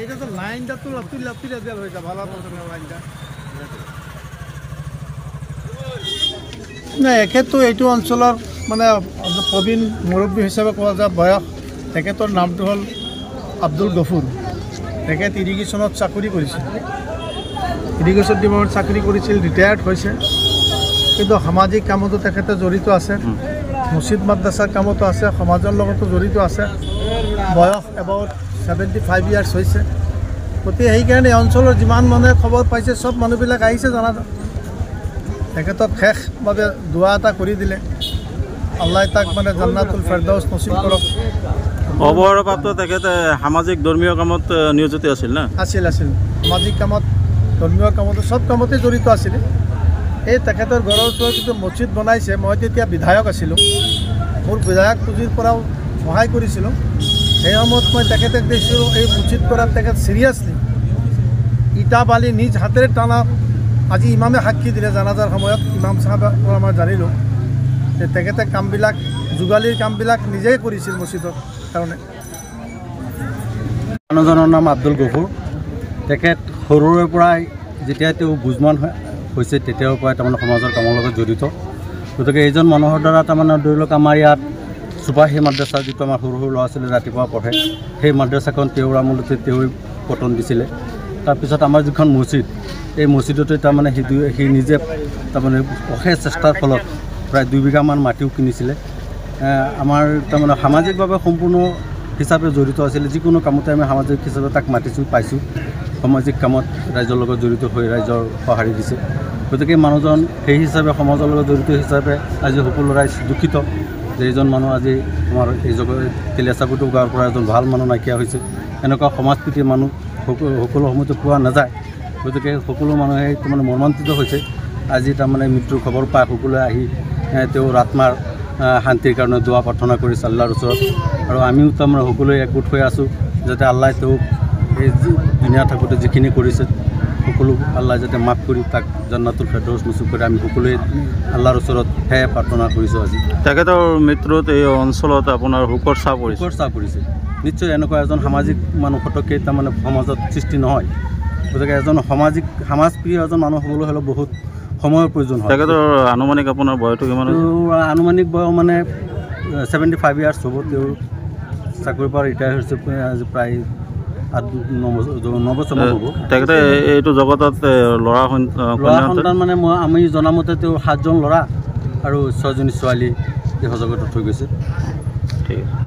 এটা তো লাইনটা তুলে দেওয়া হয়েছে ভালো লাইনটা না এখেতো এইটো অঞ্চলৰ মানে প্ৰবীণ মুৰব্বী হিচাপে কোৱা যায় বয়স তেখেতৰ নামটো হ'ল আব্দুল গফুৰ তেখেত ইৰিগেশ্যনত চাকৰি কৰিছিল ইৰিগেশ্যন ডিপাৰ্টমেণ্টত চাকৰি কৰিছিল ৰিটায়াৰ্ড হৈছে কিন্তু সামাজিক কামতো তেখেতে জড়িত আছে মছজিদ মাদ্ৰাছাৰ কামতো আছে সমাজৰ লগতো জড়িত আছে বয়স এবাউট 75 ইয়াৰ্ছ হৈছে গতিকে সেইকাৰণে এই অঞ্চলৰ যিমান মানুহে খবৰ পাইছে চব মানুহবিলাক আহিছে জনা তেখেতক শেষভাৱে দোৱা এটা কৰি দিলে আল্লাহ তাক মানে জান্নাতুল ফেৰদাউছ নসিব কৰক অৱসৰপ্ৰাপ্ত তেখেতে সামাজিক ধৰ্মীয় কামত নিয়োজিত আছিল না আছিল সামাজিক কামত ধৰ্মীয় কামতো চব কামতে জড়িত আছিল এই তেখেতৰ ঘৰৰ ওচৰত যিটো মছজিদ বনাইছে মই তেতিয়া বিধায়ক আছিলোঁ মোৰ বিধায়ক পুঁজিৰ পৰাও সহায় কৰিছিলোঁ সেই সময়ত মই তেখেতক দেখিছিলোঁ এই মছজিদ কৰাত তেখেত চিৰিয়াছলি ইটা বালি নিজ হাতেৰে টানা আজি ইমামে সাক্ষী দিলে জানাজাৰ সময়ত ইমাম চাহাবৰ পৰা মই জানিলোঁ যে তেখেতে কামবিলাক যোগালীৰ কামবিলাক নিজেই কৰিছিল মছজিদৰ কাৰণে মানুহজনৰ নাম আব্দুল গফুৰ তেখেত সৰুৰে পৰাই যেতিয়া তেওঁ বুজমান হৈছে তেতিয়াৰ পৰাই তাৰমানে সমাজৰ কামৰ লগত জড়িত গতিকে এইজন মানুহৰ দ্বাৰা তাৰমানে ধৰি লওক আমাৰ ইয়াত চুপাহী মাদ্ৰাছা যিটো আমাৰ সৰু সৰু ল'ৰা ছোৱালী ৰাতিপুৱা পঢ়ে সেই মাদ্ৰাছাখন তেওঁৰ আমলতে তেওঁ পতন দিছিলে তাৰপিছত আমাৰ যিখন মছজিদ এই মছজিদতে তাৰমানে সি নিজে তাৰমানে অশেষ চেষ্টাৰ ফলত প্ৰায় 2 বিঘামান মাটিও কিনিছিলে আমাৰ তাৰমানে সামাজিকভাৱে সম্পূৰ্ণ হিচাপে জড়িত আছিলে যিকোনো কামতে আমি সামাজিক হিচাপে তাক মাতিছোঁ পাইছোঁ সামাজিক কামত ৰাইজৰ লগত জড়িত হৈ ৰাইজৰ সঁহাৰি দিছে গতিকে মানুহজন সেই হিচাপে সমাজৰ লগত জড়িত হিচাপে আজি সকলো ৰাইজ দুখিত যে এইজন মানুহ আজি আমাৰ এই তেলিয়াচাকুটো গাঁৱৰ পৰা এজন ভাল মানুহ নাইকিয়া হৈছে এনেকুৱা সমাজপ্ৰীতি মানুহ সকলো সময়তে পোৱা নাযায় গতিকে সকলো মানুহে তাৰমানে মৰ্মান্তিত হৈছে আজি তাৰমানে মৃত্যুৰ খবৰ পাই সকলোৱে আহি তেওঁৰ আত্মাৰ শান্তিৰ কাৰণে দোৱা প্ৰাৰ্থনা কৰিছে আল্লাহৰ ওচৰত আৰু আমিও তাৰমানে সকলোৱে একগোট হৈ আছোঁ যাতে আল্লাহ তেওঁক এই দুনিয়া থাকোঁতে যিখিনি কৰিছে সকলো আল্লাহ যাতে মাফ কৰি তাক জান্নাতুল ফেৰদাউছ নসিব কৰে আমি সকলোৱে আল্লাহৰ ওচৰত সেয়া প্ৰাৰ্থনা কৰিছোঁ আজি তেখেতৰ মৃত্যুত এই অঞ্চলত আপোনাৰ শোকৰ ছাঁ পৰিছে নিশ্চয় এনেকুৱা এজন সামাজিক মানুহ ফটককৈ তাৰমানে সমাজত সৃষ্টি নহয় গতিকে এজন সমাজপ্ৰিয় এজন মানুহ হ'বলৈ হ'লে বহুত সময়ৰ প্ৰয়োজন হয় তেখেতৰ আনুমানিক আপোনাৰ বয়সটো কিমান আনুমানিক বয়স মানে 75 ইয়াৰ্ছ হ'ব তেওঁৰ চাকৰিৰ পৰা ৰিটায়াৰ হৈছে আজি প্ৰায় 8-9 বছৰ হ'ব তেখেতে এইটো জগতত ল'ৰা সন্তান মানে আমি জনামতে তেওঁৰ 7জন ল'ৰা আৰু 6জনী ছোৱালী এই জগতত থৈ গৈছে ঠিক আছে